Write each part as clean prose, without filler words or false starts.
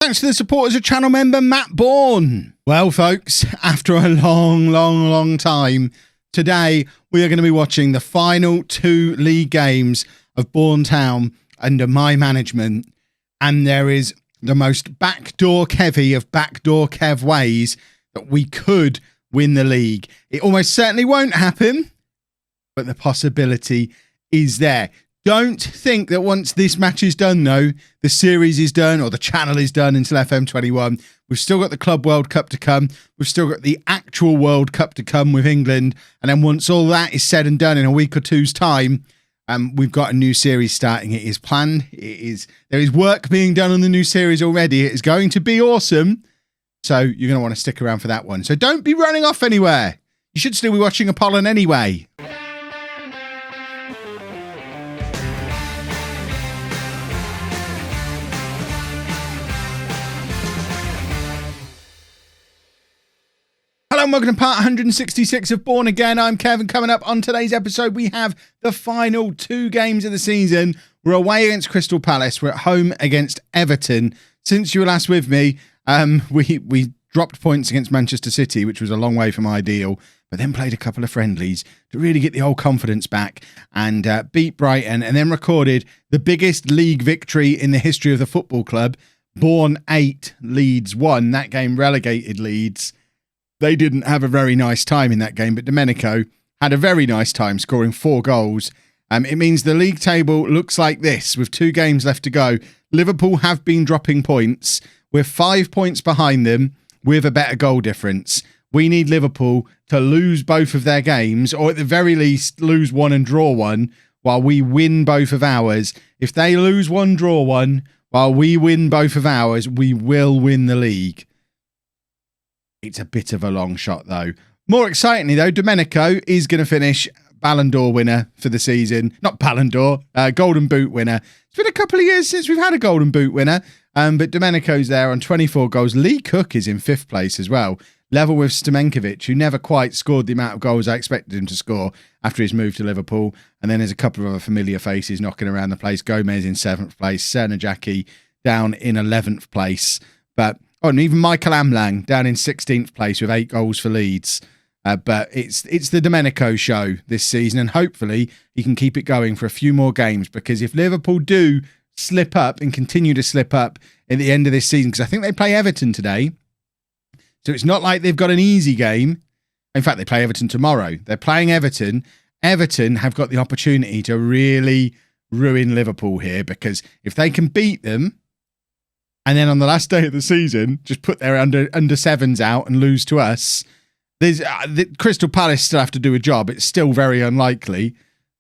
Thanks to the support as a channel member, Matt Bourne. Well, folks, after a long time, today we are going to be watching the final two league games of Bourne Town under my management. And there is the most backdoor KEV of backdoor KEV ways that we could win the league. It almost certainly won't happen, but the possibility is there. Don't think that once this match is done, though, the series is done or the channel is done until FM21. We've still got the Club World Cup to come. We've still got the actual World Cup to come with England. And then once all that is said and done in a week or two's time, we've got a new series starting. It is planned. There is work being done on the new series already. It is going to be awesome. So you're going to want to stick around for that one. So don't be running off anywhere. You should still be watching Apollon anyway. Hello and welcome to part 166 of Bourne Again. I'm Kevin. Coming up on today's episode, we have the final two games of the season. We're away against Crystal Palace. We're at home against Everton. Since you were last with me, we dropped points against Manchester City, which was a long way from ideal, but then played a couple of friendlies to really get the old confidence back and beat Brighton, and then recorded the biggest league victory in the history of the football club. Bourne 8, Leeds 1. That game relegated Leeds. They didn't have a very nice time in that game, but Domenico had a very nice time scoring 4 goals. It means the league table looks like this with 2 games left to go. Liverpool have been dropping points. We're 5 points behind them with a better goal difference. We need Liverpool to lose both of their games, or at the very least lose one and draw one, while we win both of ours. If they lose one, draw one, while we win both of ours, we will win the league. It's a bit of a long shot, though. More excitingly, though, Domenico is going to finish Ballon d'Or winner for the season. Not Ballon d'Or, Golden Boot winner. It's been a couple of years since we've had a Golden Boot winner, but Domenico's there on 24 goals. Lee Cook is in 5th place as well, level with Stamenkovic, who never quite scored the amount of goals I expected him to score after his move to Liverpool. And then there's a couple of other familiar faces knocking around the place. Gomez in 7th place, Cernajacki down in 11th place. And even Michael Amlang down in 16th place with 8 goals for Leeds. But it's the Domenico show this season, and hopefully he can keep it going for a few more games, because if Liverpool do slip up and continue to slip up at the end of this season, because I think they play Everton today, so it's not like they've got an easy game. In fact, they play Everton tomorrow. They're playing Everton. Everton have got the opportunity to really ruin Liverpool here, because if they can beat them, and then on the last day of the season, just put their under sevens out and lose to us. There's the Crystal Palace still have to do a job. It's still very unlikely,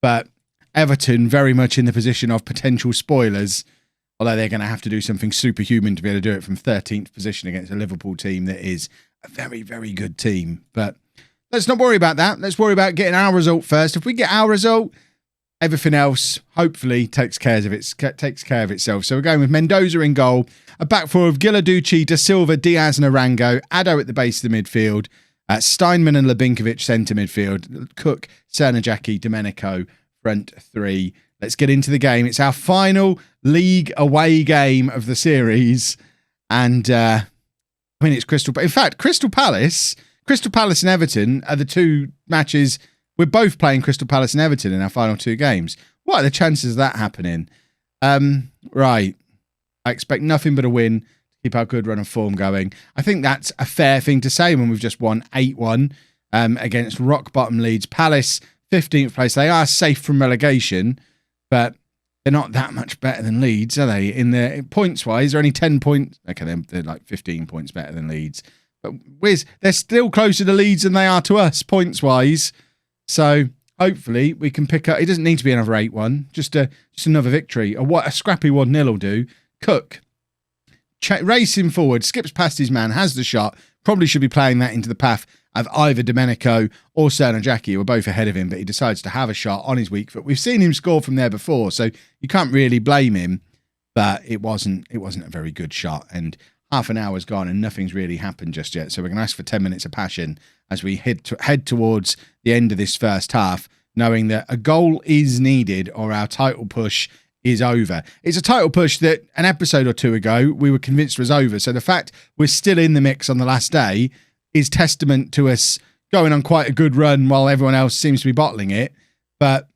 but Everton very much in the position of potential spoilers, although they're going to have to do something superhuman to be able to do it from 13th position against a Liverpool team that is a very, very good team. But let's not worry about that. Let's worry about getting our result first. If we get our result, everything else hopefully takes care of itself. So we're going with Mendoza in goal, a back four of Giladucci, Da Silva, Diaz and Arango, Addo at the base of the midfield, Steinman and Labinkovic centre midfield, Cook, Cernajacki, Domenico, front 3. Let's get into the game. It's our final league away game of the series. And it's Crystal Palace. In fact, Crystal Palace and Everton are the 2 matches. We're both playing Crystal Palace and Everton in our final 2 games. What are the chances of that happening? Right. I expect nothing but a win to keep our good run of form going. I think that's a fair thing to say when we've just won 8-1 against rock bottom Leeds. Palace, 15th place. They are safe from relegation, but they're not that much better than Leeds, are they? In the points wise, they're only 10 points. Okay, they're like 15 points better than Leeds. But they're still closer to Leeds than they are to us points wise. So hopefully we can pick up. It doesn't need to be another 8-1, just another victory. A scrappy 1-0 will do. Cook, racing forward, skips past his man, has the shot. Probably should be playing that into the path of either Domenico or Cernajacki, who are both ahead of him, but he decides to have a shot on his weak foot. We've seen him score from there before, so you can't really blame him. But it wasn't a very good shot, and half an hour's gone and nothing's really happened just yet. So we're going to ask for 10 minutes of passion as we head towards the end of this first half, knowing that a goal is needed or our title push is over. It's a title push that an episode or two ago we were convinced was over. So the fact we're still in the mix on the last day is testament to us going on quite a good run while everyone else seems to be bottling it. But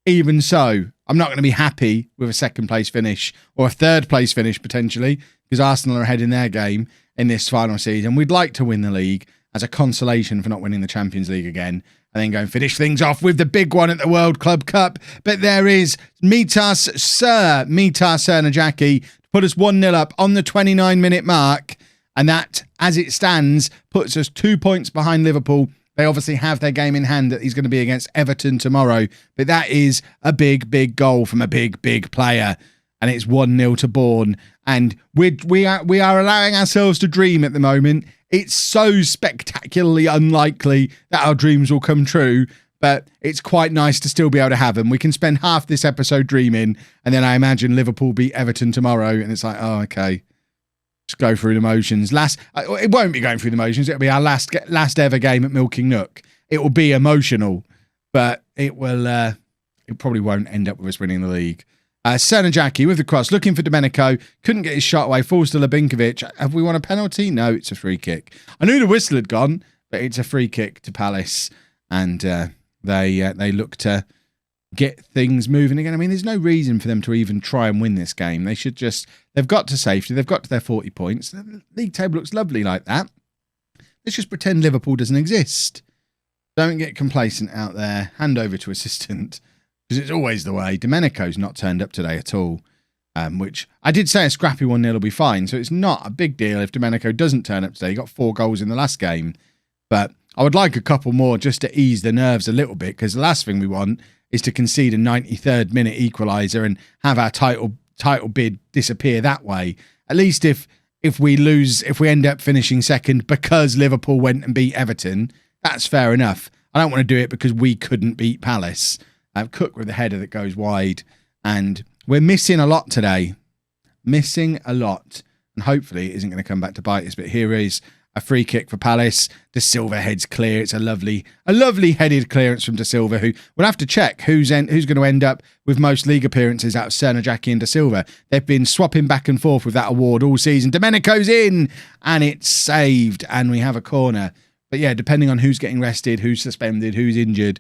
even so, I'm not going to be happy with a second place finish or a third place finish potentially, because Arsenal are ahead in their game in this final season. We'd like to win the league as a consolation for not winning the Champions League again, and then go and finish things off with the big one at the World Club Cup. But there is Mitar Sernajaki to put us 1-0 up on the 29-minute mark. And that, as it stands, puts us 2 points behind Liverpool. They obviously have their game in hand that he's going to be against Everton tomorrow. But that is a big, big goal from a big, big player. And it's 1-0 to Bourne. And we are allowing ourselves to dream at the moment. It's so spectacularly unlikely that our dreams will come true, but it's quite nice to still be able to have them. We can spend half this episode dreaming, and then I imagine Liverpool beat Everton tomorrow, and it's like, oh, okay, just go through the motions. It won't be going through the motions. It'll be our last ever game at Milking Nook. It will be emotional, but it probably won't end up with us winning the league. Sernajaki with the cross, looking for Domenico, couldn't get his shot away, falls to Labinkovic. Have we won a penalty? No, it's a free kick. I knew the whistle had gone, but it's a free kick to Palace, and they look to get things moving again. I mean, there's no reason for them to even try and win this game. They've got to safety, they've got to their 40 points. The league table looks lovely like that. Let's just pretend Liverpool doesn't exist. Don't get complacent out there. Hand over to assistant. Because it's always the way. Domenico's not turned up today at all, which I did say a scrappy 1-0 will be fine, so it's not a big deal if Domenico doesn't turn up today. He got 4 goals in the last game, but I would like a couple more just to ease the nerves a little bit, because the last thing we want is to concede a 93rd minute equaliser and have our title bid disappear that way. At least if we end up finishing second because Liverpool went and beat Everton, that's fair enough. I don't want to do it because we couldn't beat Palace. Cook with the header that goes wide, and we're missing a lot today. Missing a lot, and hopefully it isn't going to come back to bite us. But here is a free kick for Palace. De Silva heads clear. It's a lovely headed clearance from De Silva, who we'll have to check who's going to end up with most league appearances out of Sernajaki and De Silva. They've been swapping back and forth with that award all season. Domenico's in, and it's saved, and we have a corner. But yeah, depending on who's getting rested, who's suspended, who's injured,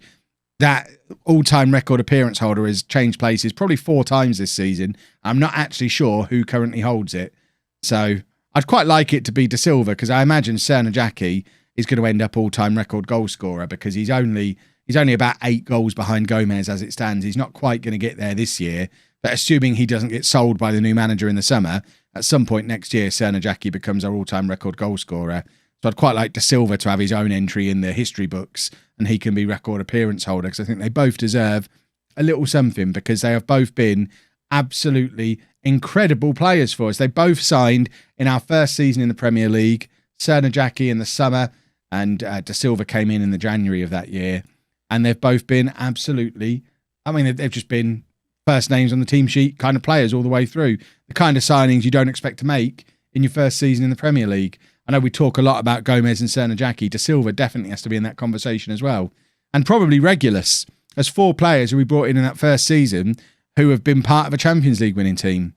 that all-time record appearance holder has changed places probably 4 times this season. I'm not actually sure who currently holds it. So I'd quite like it to be De Silva, because I imagine Sernajaki is going to end up all-time record goal scorer, because he's only about 8 goals behind Gomez as it stands. He's not quite going to get there this year, but assuming he doesn't get sold by the new manager in the summer, at some point next year, Sernajaki becomes our all-time record goal scorer. So I'd quite like De Silva to have his own entry in the history books, and he can be record appearance holder, because I think they both deserve a little something, because they have both been absolutely incredible players for us. They both signed in our first season in the Premier League. Sernajaki in the summer, and De Silva came in the January of that year. And they've both been absolutely, they've just been first names on the team sheet kind of players all the way through. The kind of signings you don't expect to make in your first season in the Premier League. I know we talk a lot about Gomez and Sernajaki. De Silva definitely has to be in that conversation as well. And probably Regulus, as 4 players who we brought in that first season who have been part of a Champions League winning team.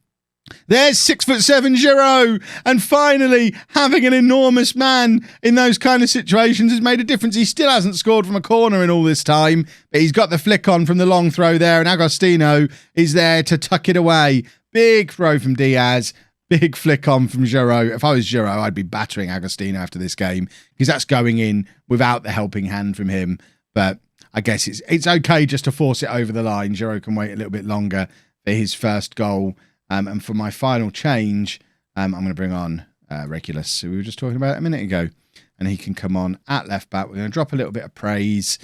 There's 6'7" Giroud, and finally having an enormous man in those kind of situations has made a difference. He still hasn't scored from a corner in all this time, but he's got the flick on from the long throw there, and Agostino is there to tuck it away. Big throw from Diaz. Big flick on from Giroud. If I was Giroud, I'd be battering Agostino after this game, because that's going in without the helping hand from him. But I guess it's okay just to force it over the line. Giroud can wait a little bit longer for his first goal. And for my final change, I'm going to bring on Regulus, who we were just talking about a minute ago. And he can come on at left back. We're going to drop a little bit of praise,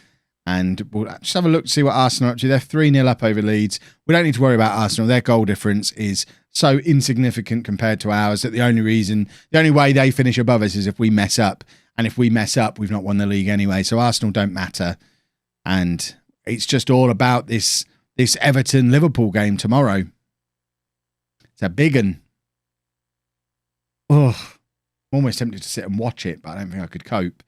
and we'll just have a look to see what Arsenal are up to. They're 3-0 up over Leeds. We don't need to worry about Arsenal. Their goal difference is so insignificant compared to ours that the only way they finish above us is if we mess up. And if we mess up, we've not won the league anyway. So Arsenal don't matter. And it's just all about this Everton-Liverpool game tomorrow. It's a big one. Oh, I'm almost tempted to sit and watch it, but I don't think I could cope.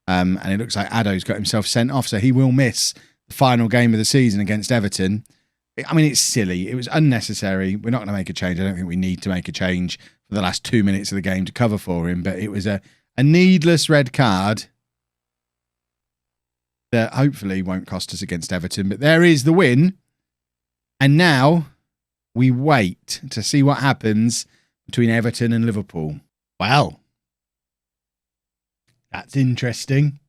And it looks like Addo's got himself sent off, so he will miss the final game of the season against Everton. I mean, it's silly. It was unnecessary. We're not going to make a change. I don't think we need to make a change for the last 2 minutes of the game to cover for him. But it was a needless red card that hopefully won't cost us against Everton. But there is the win. And now we wait to see what happens between Everton and Liverpool. Well, that's interesting.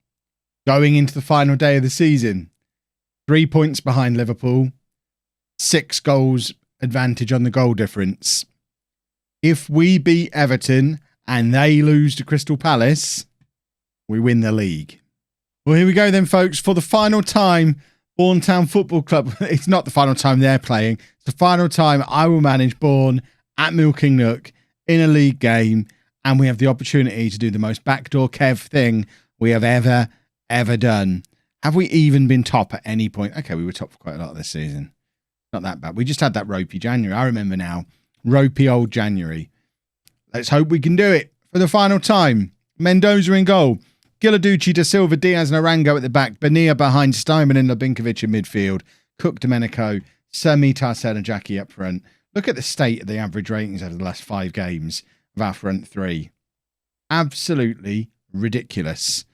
Going into the final day of the season, 3 points behind Liverpool, 6 goals advantage on the goal difference. If we beat Everton and they lose to Crystal Palace, we win the league. Well, here we go then, folks. For the final time, Bourne Town Football Club. It's not the final time they're playing. It's the final time I will manage Bourne at Milking Nook in a league game. And we have the opportunity to do the most backdoor Kev thing we have ever done. Have we even been top at any point? Okay, we were top for quite a lot this season. Not that bad. We just had that ropey January. I remember now. Ropey old January. Let's hope we can do it for the final time. Mendoza in goal. Giladucci, Da Silva, Diaz and Arango at the back. Bonilla behind Steinman and Labinkovic in midfield. Cook, Domenico, Semi, Tarcel and Jackie up front. Look at the state of the average ratings over the last 5 games of our front 3. Absolutely ridiculous.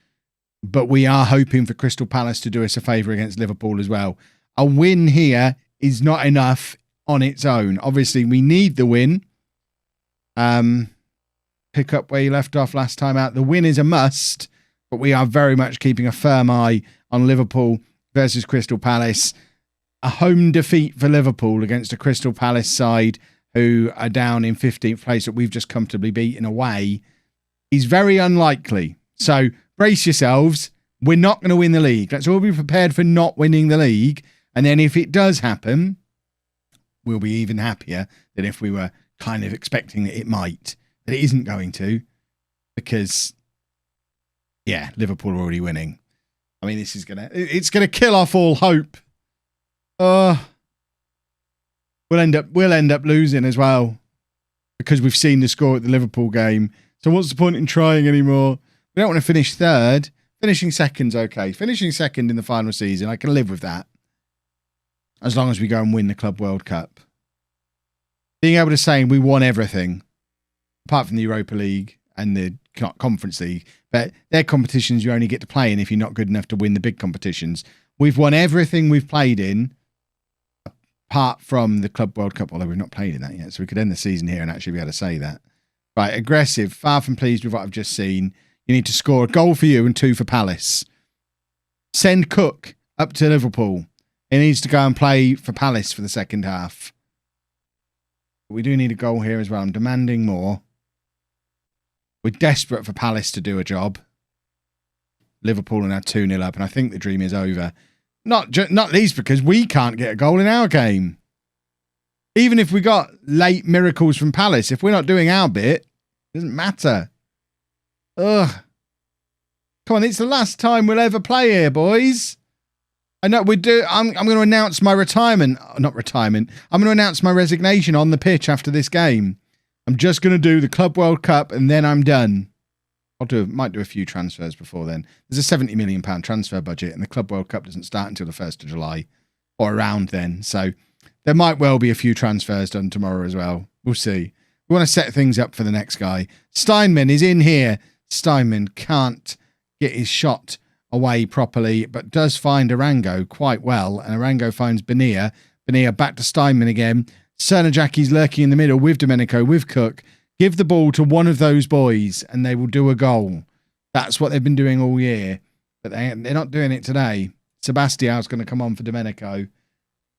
But we are hoping for Crystal Palace to do us a favour against Liverpool as well. A win here is not enough on its own. Obviously, we need the win. Pick up where you left off last time out. The win is a must, but we are very much keeping a firm eye on Liverpool versus Crystal Palace. A home defeat for Liverpool against a Crystal Palace side who are down in 15th place that we've just comfortably beaten away is very unlikely. So brace yourselves. We're not going to win the league. Let's all be prepared for not winning the league. And then if it does happen, we'll be even happier than if we were kind of expecting that it might. But it isn't going to, because, yeah, Liverpool are already winning. I mean, it's going to kill off all hope. We'll end up losing as well, because we've seen the score at the Liverpool game. So what's the point in trying anymore? We don't want to finish third. Finishing second's okay. Finishing second in the final season, I can live with that, as long as we go and win the Club World Cup. Being able to say we won everything, apart from the Europa League and the Conference League, but they're competitions you only get to play in if you're not good enough to win the big competitions. We've won everything we've played in, apart from the Club World Cup, although we've not played in that yet, so we could end the season here and actually be able to say that. Right, aggressive, far from pleased with what I've just seen. You need to score a goal for you and 2 for Palace. Send Cook up to Liverpool. He needs to go and play for Palace for the second half. We do need a goal here as well. I'm demanding more. We're desperate for Palace to do a job. Liverpool are now 2-0 up, and I think the dream is over. Not least because we can't get a goal in our game. Even if we got late miracles from Palace, if we're not doing our bit, it doesn't matter. Ugh. Come on, it's the last time we'll ever play here, boys. I know we do. I'm going to announce my retirement. Not retirement. I'm going to announce my resignation on the pitch after this game. I'm just going to do the Club World Cup and then I'm done. Might do a few transfers before then. There's a £70 million transfer budget and the Club World Cup doesn't start until the 1st of July or around then. So there might well be a few transfers done tomorrow as well. We'll see. We want to set things up for the next guy. Steinman is in here. Steinman can't get his shot away properly, but does find Arango quite well. And Arango finds Bonilla. Bonilla back to Steinman again. Cernajacki's lurking in the middle with Domenico, with Cook. Give the ball to one of those boys and they will do a goal. That's what they've been doing all year. But they're not doing it today. Sebastian's going to come on for Domenico.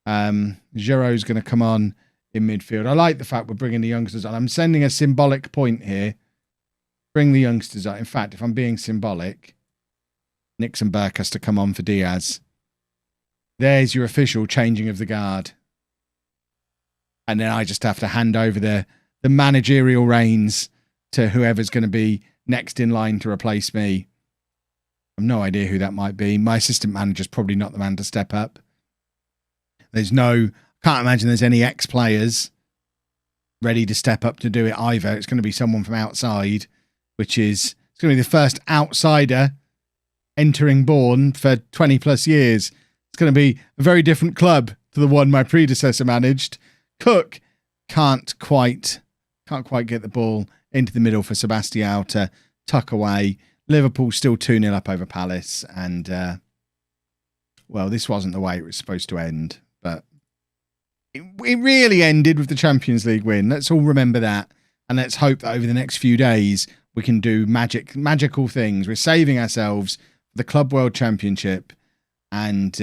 Giroud's going to come on in midfield. I like the fact we're bringing the youngsters on. I'm sending a symbolic point here. Bring the youngsters on. In fact, if I'm being symbolic, Nixon Burke has to come on for Diaz. There's your official changing of the guard. And then I just have to hand over the managerial reins to whoever's going to be next in line to replace me. I've no idea who that might be. My assistant manager's probably not the man to step up. Can't imagine there's any ex-players ready to step up to do it either. It's going to be someone from outside, it's going to be the first outsider entering Bourne for 20 plus years. It's going to be a very different club to the one my predecessor managed. Cook can't quite get the ball into the middle for Sebastião to tuck away. Liverpool still 2-0 up over Palace, and well, this wasn't the way it was supposed to end, but it really ended with the Champions League win. Let's all remember that, and let's hope that over the next few days we can do magical things. We're saving ourselves for the Club World Championship, and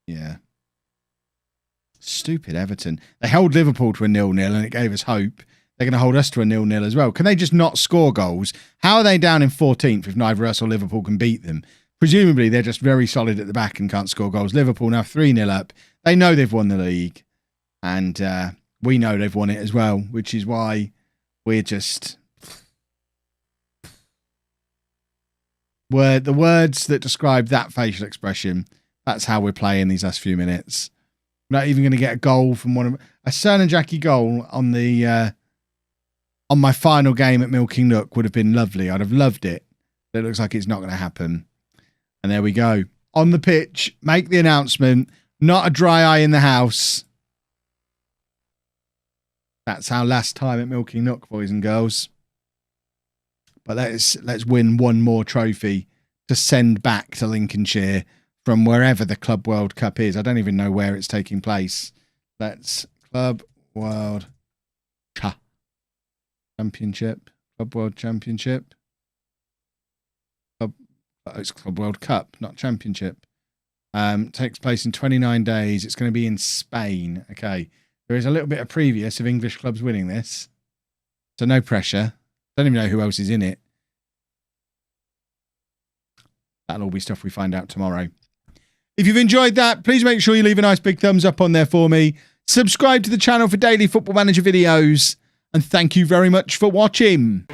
yeah. Stupid Everton. They held Liverpool to a 0-0 and it gave us hope. They're going to hold us to a 0-0 as well. Can they just not score goals? How are they down in 14th if neither us or Liverpool can beat them? Presumably, they're just very solid at the back and can't score goals. Liverpool now 3-0 up. They know they've won the league. And we know they've won it as well, which is why we're just... the words that describe that facial expression, that's how we're playing these last few minutes. Not even going to get a goal from one of a Cern and Jackie goal on the on my final game at Milking Nook would have been lovely. I'd have loved it. But it looks like it's not going to happen. And there we go. On the pitch, make the announcement. Not a dry eye in the house. That's our last time at Milking Nook, boys and girls. But let's win one more trophy to send back to Lincolnshire from wherever the Club World Cup is. I don't even know where it's taking place. That's Club World Championship. Club World Championship. It's Club World Cup, not Championship. Takes place in 29 days. It's going to be in Spain. Okay. There is a little bit of previous of English clubs winning this. So no pressure. Don't even know who else is in it. That'll all be stuff we find out tomorrow. If you've enjoyed that, please make sure you leave a nice big thumbs up on there for me. Subscribe to the channel for daily Football Manager videos. And thank you very much for watching.